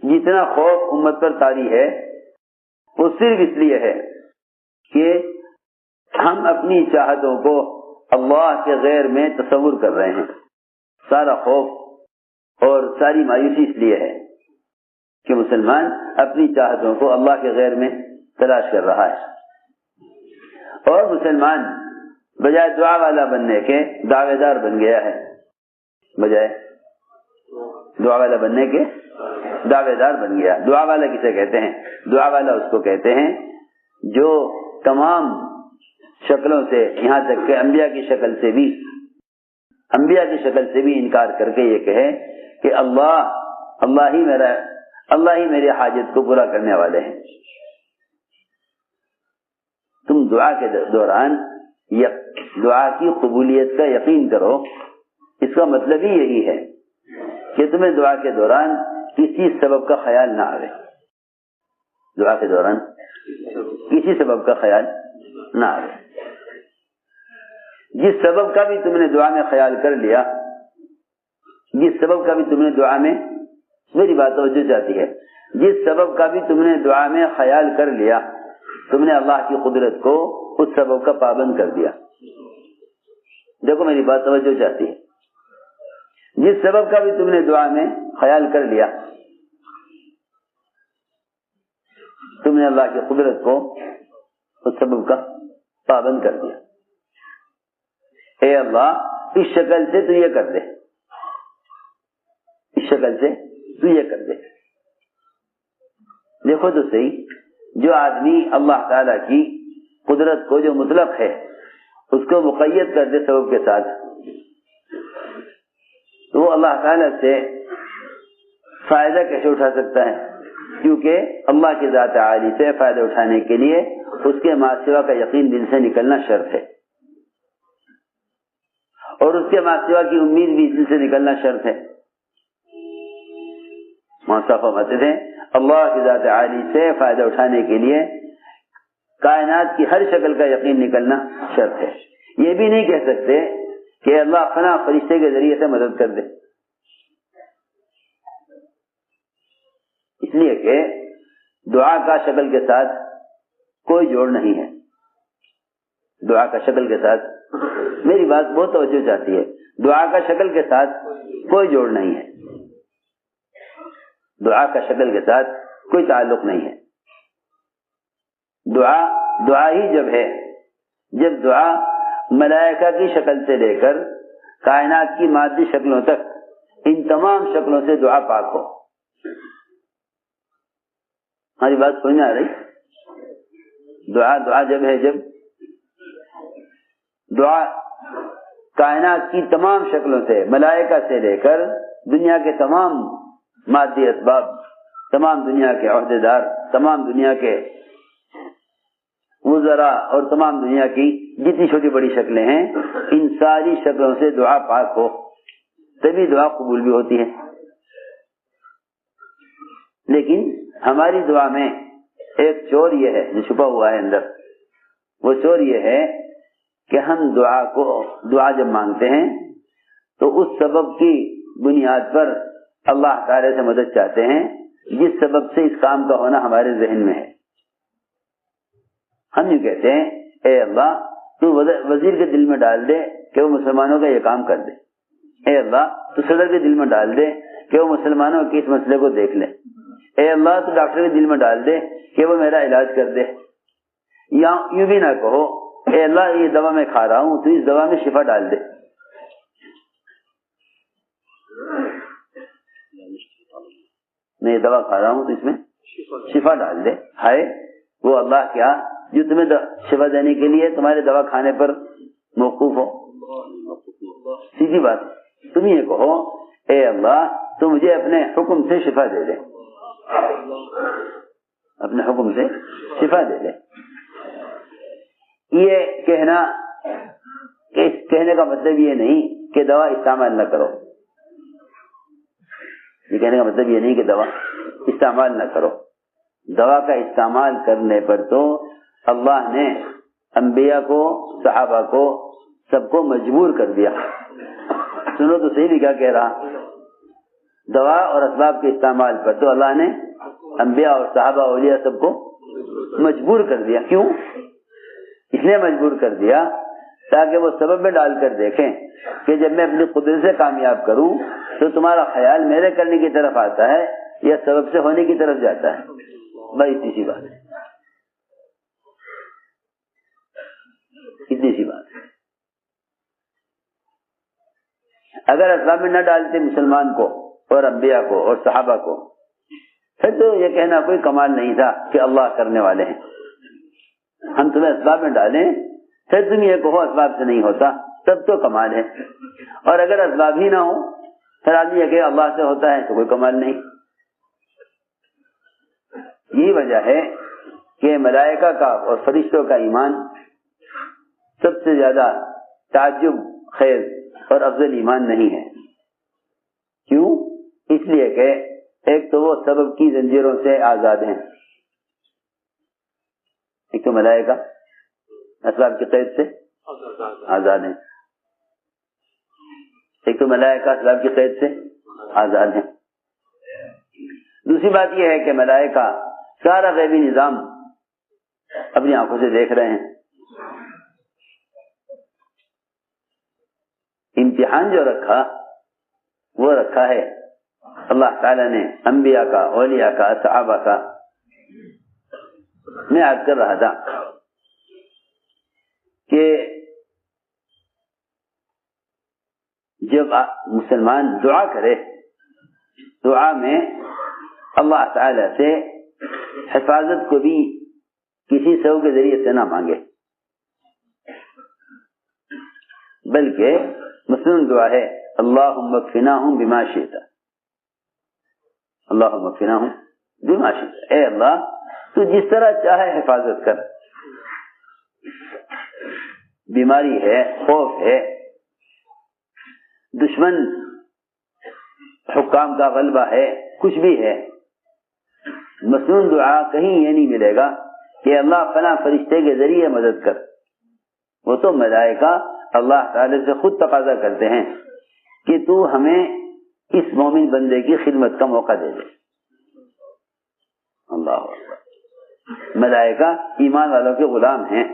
جتنا خوف امت پر طاری ہے وہ صرف اس لیے ہے کہ ہم اپنی چاہتوں کو اللہ کے غیر میں تصور کر رہے ہیں. سارا خوف اور ساری مایوسی اس لیے ہے کہ مسلمان اپنی چاہتوں کو اللہ کے غیر میں تلاش کر رہا ہے. اور مسلمان بجائے دعا والا بننے کے دعوے دار بن گیا ہے. بجائے دعا والا بننے کے دعوے دار بن گیا. دعا والا کسے کہتے ہیں؟ دعا والا اس کو کہتے ہیں جو تمام شکلوں سے، یہاں تک کہ انبیاء کی شکل سے بھی انکار کر کے یہ کہے کہ اللہ ہی میرے حاجت کو پورا کرنے والے ہیں. تم دعا کے دوران دعا کی قبولیت کا یقین کرو. اس کا مطلب ہی یہی ہے کہ تمہیں دعا کے دوران کسی سبب کا خیال نہ آئے. دعا کے دوران کسی سبب کا خیال نہ آئے. جس سبب کا بھی تم نے دعا میں خیال کر لیا، جس سبب کا بھی تم نے دعا میں، میری بات توجہ چاہتی ہے، جس سبب کا بھی تم نے دعا میں خیال کر لیا، تم نے اللہ کی قدرت کو اس سبب کا پابند کر دیا. دیکھو میری بات توجہ چاہتی ہے. جس سبب کا بھی تم نے دعا میں خیال کر لیا، تم نے اللہ کی قدرت کو اس سبب کا پابند کر دیا. اے اللہ اس شکل سے تو یہ کر دے، اس شکل سے تو یہ کر دے. دیکھو تو صحیح، جو آدمی اللہ تعالی کی قدرت کو جو مطلق ہے اس کو مقید کر دے سبب کے ساتھ، تو وہ اللہ تعالی سے فائدہ کیسے اٹھا سکتا ہے؟ کیونکہ اللہ کی ذات عالی سے فائدہ اٹھانے کے لیے اس کے ماسوا کا یقین دل سے نکلنا شرط ہے، اور اس کے ماسوا کی امید بھی دل سے نکلنا شرط ہے. مولانا فرماتے تھے اللہ کی ذات عالی سے فائدہ اٹھانے کے لیے کائنات کی ہر شکل کا یقین نکلنا شرط ہے. یہ بھی نہیں کہہ سکتے کہ اللہ فلاں فرشتے کے ذریعے سے مدد کر دے، اس لیے کہ دعا کا شکل کے ساتھ کوئی جوڑ نہیں ہے. دعا کا شکل کے ساتھ، میری بات بہت توجہ چاہتی ہے، دعا کا شکل کے ساتھ کوئی جوڑ نہیں ہے. دعا کا شکل کے ساتھ کوئی تعلق نہیں ہے. دعا ہی جب ہے جب دعا ملائکہ کی شکل سے لے کر کائنات کی مادی شکلوں تک، ان تمام شکلوں سے دعا پاک ہو. ہماری بات سمجھ میں آ رہی؟ دعا جب ہے جب دعا کائنات کی تمام شکلوں سے، ملائکہ سے لے کر دنیا کے تمام مادی اسباب، تمام دنیا کے عہدیدار، تمام دنیا کے وزراء اور تمام دنیا کی جتنی چھوٹی بڑی شکلیں ہیں، ان ساری شکلوں سے دعا پاک ہو، تبھی دعا قبول بھی ہوتی ہے. لیکن ہماری دعا میں ایک چور یہ ہے جو چھپا ہوا ہے اندر، وہ چور یہ ہے کہ ہم دعا جب مانگتے ہیں تو اس سبب کی بنیاد پر اللہ تعالی سے مدد چاہتے ہیں جس سبب سے اس کام کا ہونا ہمارے ذہن میں ہے. ہم یہ کہتے ہیں اے اللہ تو وزیر کے دل میں ڈال دے کہ وہ مسلمانوں کا یہ کام کر دے. اے اللہ تو صدر کے دل میں ڈال دے کہ وہ مسلمانوں کے اس مسئلے کو دیکھ لے. اے اللہ تو ڈاکٹر کے دل میں ڈال دے کہ وہ میرا علاج کر دے. یا یوں بھی نہ کہو اے اللہ یہ دوا میں کھا رہا ہوں تو اس دوا میں شفا ڈال دے. میں یہ دوا کھا رہا ہوں تو اس میں شفا ڈال دے. ہائے وہ اللہ کیا جو تمہیں شفا دینے کے لیے تمہارے دوا کھانے پر موقوف ہو. سیدھی بات، تم یہ کہو اے اللہ تو مجھے اپنے حکم سے شفا دے دے، اپنے حکم سے شفا دے دے. یہ کہنے کا مطلب یہ نہیں کہ دوا استعمال نہ کرو. یہ کہنے کا مطلب یہ نہیں کہ دوا استعمال نہ کرو. دوا کا استعمال کرنے پر تو اللہ نے انبیاء کو، صحابہ کو، سب کو مجبور کر دیا. سنو تو صحیح بھی کیا کہہ رہا. دوا اور اسباب کے استعمال پر تو اللہ نے انبیاء اور صحابہ اولیاء سب کو مجبور کر دیا. کیوں؟ اس لیے مجبور کر دیا تاکہ وہ سبب میں ڈال کر دیکھیں کہ جب میں اپنی قدرت سے کامیاب کروں تو تمہارا خیال میرے کرنے کی طرف آتا ہے یا سبب سے ہونے کی طرف جاتا ہے. بھائی اتنی سی بات ہے, اتنی سی بات ہے. اگر اسباب میں نہ ڈالتے مسلمان کو اور انبیاء کو اور صحابہ کو, پھر تو یہ کہنا کوئی کمال نہیں تھا کہ اللہ کرنے والے ہیں. ہم تمہیں اسباب میں ڈالیں پھر تم یہ کہو اسباب سے نہیں ہوتا, تب تو کمال ہے. اور اگر اسباب ہی نہ ہو پھر آدمی یہ کہ اللہ سے ہوتا ہے تو کوئی کمال نہیں. یہی وجہ ہے کہ ملائکہ کا اور فرشتوں کا ایمان سب سے زیادہ تعجب خیز اور افضل ایمان نہیں ہے. کیوں؟ اس لیے کہ ایک تو وہ سبب کی زنجیروں سے آزاد ہیں, ایک تو ملائکہ اسباب کی قید سے آزاد ہیں, ایک تو ملائکہ اسباب کی قید سے آزاد ہیں. دوسری بات یہ ہے کہ ملائکہ سارا غیبی نظام اپنی آنکھوں سے دیکھ رہے ہیں. امتحان جو رکھا وہ رکھا ہے اللہ تعالیٰ نے انبیاء کا, اولیاء کا, صحابہ کا. میں عرض کر رہا تھا کہ جب مسلمان دعا کرے, دعا میں اللہ تعالیٰ سے حفاظت کو بھی کسی سبب کے ذریعے سے نہ مانگے, بلکہ مسلم دعا ہے اللہم اکفناہم بما شئت, اللہم اکفناہم بما شئت, اے اللہ تو جس طرح چاہے حفاظت کر. بیماری ہے, خوف ہے, دشمن حکام کا غلبہ ہے, کچھ بھی ہے, مسنون دعا کہیں یہ نہیں ملے گا کہ اللہ فلاں فرشتے کے ذریعے مدد کر. وہ تو ملائکہ اللہ تعالی سے خود تقاضا کرتے ہیں کہ تو ہمیں اس مومن بندے کی خدمت کا موقع دے دے. اللہ اکبر. ملائکہ ایمان والوں کے غلام ہیں,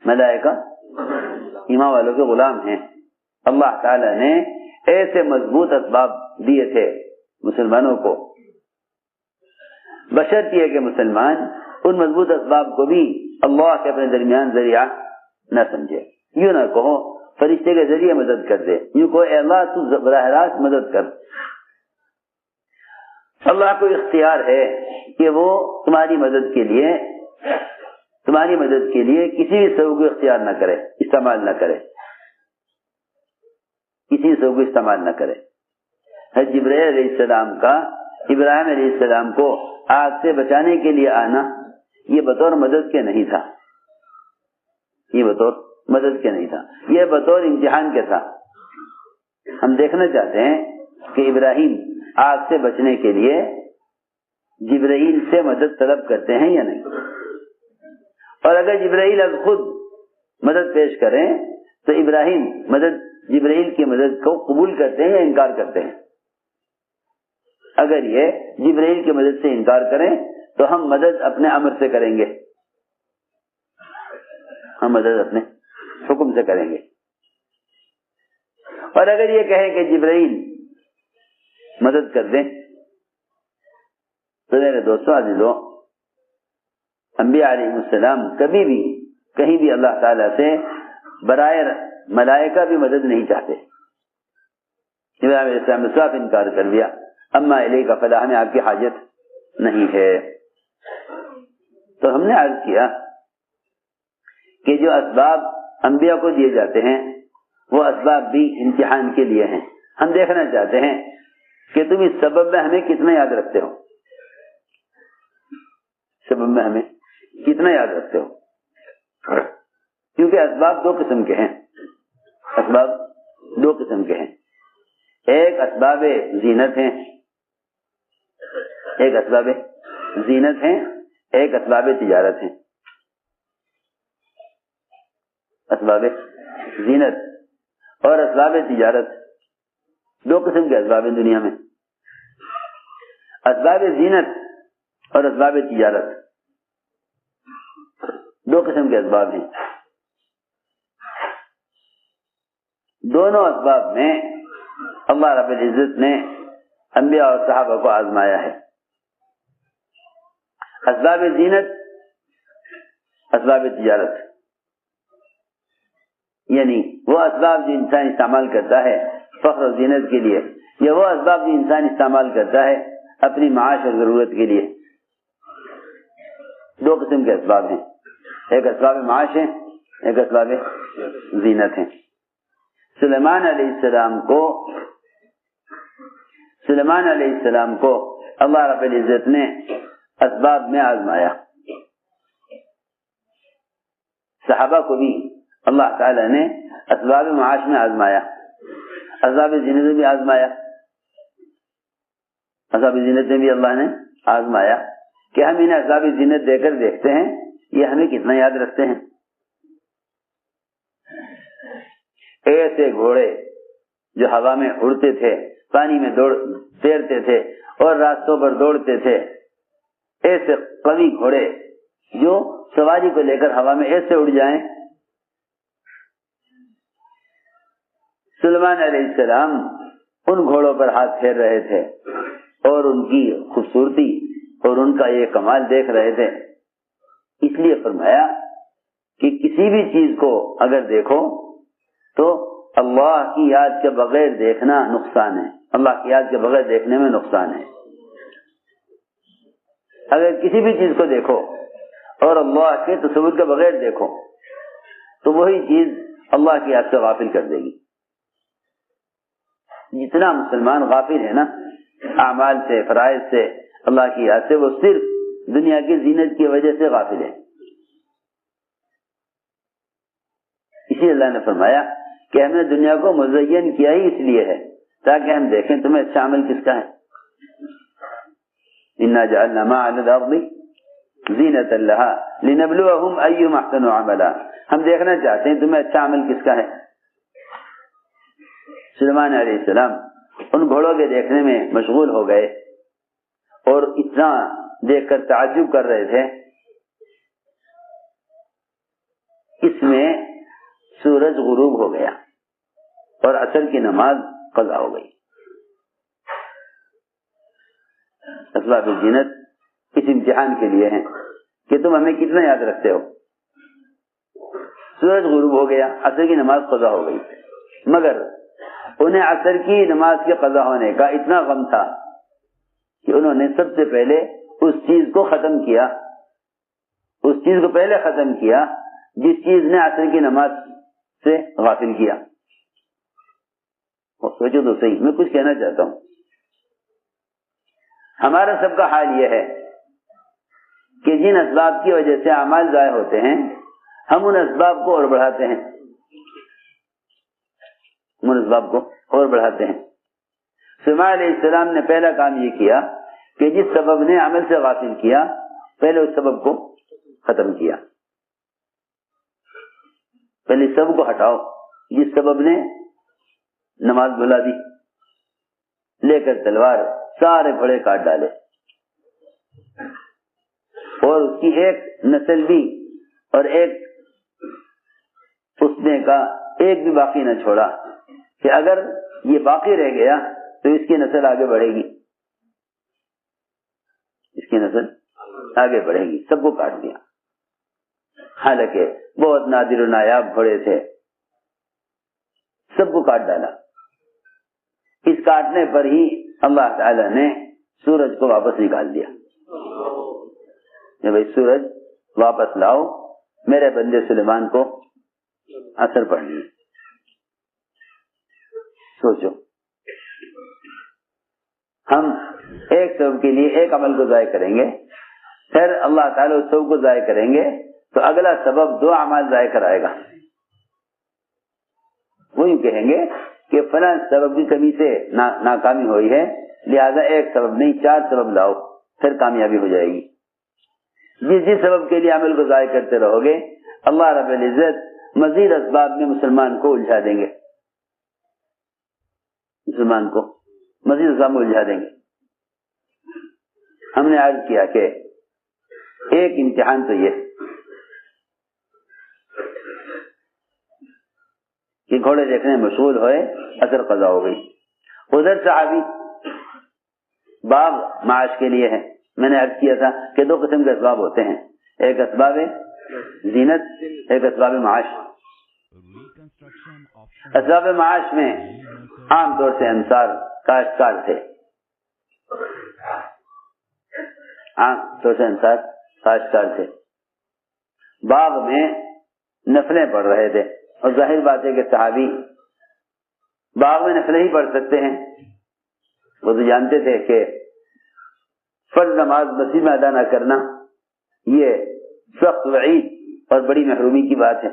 ملائکہ ایمان والوں کے غلام ہیں. اللہ تعالی نے ایسے مضبوط اسباب دیے تھے مسلمانوں کو, بشرط یہ کہ مسلمان ان مضبوط اسباب کو بھی اللہ کے اپنے درمیان ذریعہ نہ سمجھے. یوں نہ کہو فرشتے کے ذریعے مدد کر دے, یوں کہو اے اللہ تو براہ راست مدد کر. اللہ کو اختیار ہے کہ وہ تمہاری مدد کے لیے کسی بھی سبب کو اختیار نہ کرے, استعمال نہ کرے, کسی سبب کو استعمال نہ کرے. جبرائیل علیہ السلام کا ابراہیم علیہ السلام کو آگ سے بچانے کے لیے آنا یہ بطور مدد کے نہیں تھا, یہ بطور مدد کے نہیں تھا, یہ بطور امتحان کے تھا. ہم دیکھنا چاہتے ہیں کہ ابراہیم آگ سے بچنے کے لیے جبرائیل سے مدد طلب کرتے ہیں یا نہیں, اور اگر جبرائیل اب خود مدد پیش کریں تو ابراہیم جبرائیل کی مدد کو قبول کرتے ہیں یا انکار کرتے ہیں. اگر یہ جبرائیل کی مدد سے انکار کریں تو ہم مدد اپنے امر سے کریں گے, ہم مدد اپنے حکم سے کریں گے. اور اگر یہ کہیں کہ جبرائیل مدد کر دیں تو میرے دوستوں عزیزوں, انبیاء علیہ السلام کبھی بھی کہیں بھی اللہ تعالیٰ سے برائے ملائکہ بھی مدد نہیں چاہتے. ابراہیم علیہ السلام نے صاف انکار کر دیا, اما الیک فلا, ہمیں آپ کی حاجت نہیں ہے. تو ہم نے عرض کیا کہ جو اسباب انبیاء کو دیے جاتے ہیں وہ اسباب بھی امتحان کے لیے ہیں. ہم دیکھنا چاہتے ہیں کہ تم اس سبب میں ہمیں کتنا یاد رکھتے ہو, سبب میں ہمیں کتنا یاد رکھتے ہو. کیونکہ اسباب دو قسم کے ہیں, اسباب دو قسم کے ہیں. ایک اسباب زینت ہیں, ایک اسباب زینت ہیں, ایک اسباب تجارت ہیں. اسباب زینت اور اسباب تجارت دو قسم کے اسباب ہیں دنیا میں، اسباب زینت اور اسباب تجارت، دو قسم کے اسباب ہیں۔ دونوں اسباب میں اللہ رب العزت نے انبیاء اور صحابہ کو آزمایا ہے۔ اسباب زینت، اسباب تجارت، یعنی وہ اسباب جو انسان استعمال کرتا ہے فخر و زینت کے لیے، یا وہ اسباب جو انسان استعمال کرتا ہے اپنی معاش اور ضرورت کے لیے۔ دو قسم کے اسباب ہیں، ایک اسباب معاش ہے، ایک اسباب زینت ہیں۔ سلیمان علیہ السلام کو اللہ رب العزت نے اسباب میں آزمایا، صحابہ کو بھی اللہ تعالی نے اسباب معاش میں آزمایا، اسباب زینت میں بھی آزمایا، اسباب زینت میں بھی اللہ نے آزمایا کہ ہم انہیں اسباب زینت دے کر دیکھتے ہیں یہ ہمیں کتنا یاد رکھتے ہیں۔ ایسے گھوڑے جو ہوا میں اڑتے تھے، پانی میں تیرتے تھے اور راستوں پر دوڑتے تھے، ایسے قوی گھوڑے جو سواری کو لے کر ہوا میں ایسے اڑ جائیں۔ سلیمان علیہ السلام ان گھوڑوں پر ہاتھ پھیر رہے تھے اور ان کی خوبصورتی اور ان کا یہ کمال دیکھ رہے تھے۔ اس لیے فرمایا کہ کسی بھی چیز کو اگر دیکھو تو اللہ کی یاد کے بغیر دیکھنا نقصان ہے، اللہ کی یاد کے بغیر دیکھنے میں نقصان ہے۔ اگر کسی بھی چیز کو دیکھو اور اللہ کے تصور کے بغیر دیکھو تو وہی چیز اللہ کی یاد سے غافل کر دے گی۔ جتنا مسلمان غافل ہے نا اعمال سے، فرائض سے، اللہ کی یاد سے، وہ صرف دنیا کی زینت کی وجہ سے غافل ہے۔ اسی اللہ نے فرمایا کہ ہم نے دنیا کو مزین کیا ہی اس لیے ہے تاکہ ہم دیکھیں تمہیں اچھا عمل کس کا ہے۔ انا جعلنا ما علی الارض زینۃ لها لنبلوهم ایہم احسن عملا، ہم دیکھنا چاہتے ہیں تمہیں اچھا عمل کس کا ہے۔ سلیمان علیہ السلام ان گھوڑوں کے دیکھنے میں مشغول ہو گئے اور اتنا دیکھ کر تعجب کر رہے تھے۔ اس میں سورج غروب ہو گیا اور عصر کی نماز قضا ہو گئی۔ اسباب زینت اس امتحان کے لیے ہیں کہ تم ہمیں کتنا یاد رکھتے ہو۔ سورج غروب ہو گیا، عصر کی نماز قضا ہو گئی، مگر انہیں عصر کی نماز کے قضا ہونے کا اتنا غم تھا کہ انہوں نے سب سے پہلے اس چیز کو ختم کیا، اس چیز کو پہلے ختم کیا جس چیز نے عصر کی نماز سے غافل کیا۔ سوچو تو صحیح، میں کچھ کہنا چاہتا ہوں۔ ہمارا سب کا حال یہ ہے کہ جن اسباب کی وجہ سے اعمال ضائع ہوتے ہیں ہم ان اسباب کو اور بڑھاتے ہیں، ان اسباب کو اور بڑھاتے ہیں۔ سلیمان علیہ السلام نے پہلا کام یہ کیا کہ جس سبب نے عمل سے غافل کیا پہلے اس سبب کو ختم کیا، پہلے سب کو ہٹاؤ۔ جس سبب نے نماز بھلا دی، لے کر تلوار سارے گھوڑے کاٹ ڈالے اور اس کی ایک نسل بھی اور ایک پوچھنے کا ایک بھی باقی نہ چھوڑا کہ اگر یہ باقی رہ گیا تو اس کی نسل آگے بڑھے گی، اس کی نسل آگے بڑھے گی، سب کو کاٹ دیا۔ حالانکہ بہت نادر و نایاب گھوڑے تھے، سب کو کاٹ ڈالا۔ اس کاٹنے پر ہی اللہ تعالی نے سورج کو واپس نکال دیا کہ بھائی سورج واپس لاؤ، میرے بندے سلیمان کو اثر پڑنی۔ سوچو ہم ایک سبب کے لیے ایک عمل کو ضائع کریں گے، پھر اللہ تعالیٰ اس سبب کو ضائع کریں گے تو اگلا سبب دو اعمال ضائع کرائے گا۔ وہی کہیں گے کہ فلاں سبب کی کمی سے ناکامی ہوئی ہے، لہذا ایک سبب نہیں 4 سبب لاؤ، پھر کامیابی ہو جائے گی۔ جس سبب کے لیے عمل کو ضائع کرتے رہو گے اللہ رب العزت مزید اسباب میں مسلمان کو الجھا دیں گے۔ مسلمان کو مزید اسباب میں الجھا دیں گے. ہم نے عرض کیا کہ ایک امتحان تو یہ کہ گھوڑے دیکھنے میں مشغول ہوئے، اثر قضا ہو گئی. ادھر صحابی باغ معاش کے لیے ہے. میں نے عرض کیا تھا کہ دو قسم کے اسباب ہوتے ہیں، ایک اسباب زینت، ایک اسباب معاش. اسباب معاش میں عام طور سے انصار کاشتکار تھے، عام طور سے انصار کاشتکار تھے. باغ میں نفلیں پڑھ رہے تھے، اور ظاہر بات ہے کہ صحابی باغ میں نفلیں ہی پڑھ سکتے ہیں. وہ تو جانتے تھے کہ فرض نماز مسجد میں ادا نہ کرنا یہ سخت وعید اور بڑی محرومی کی بات ہے.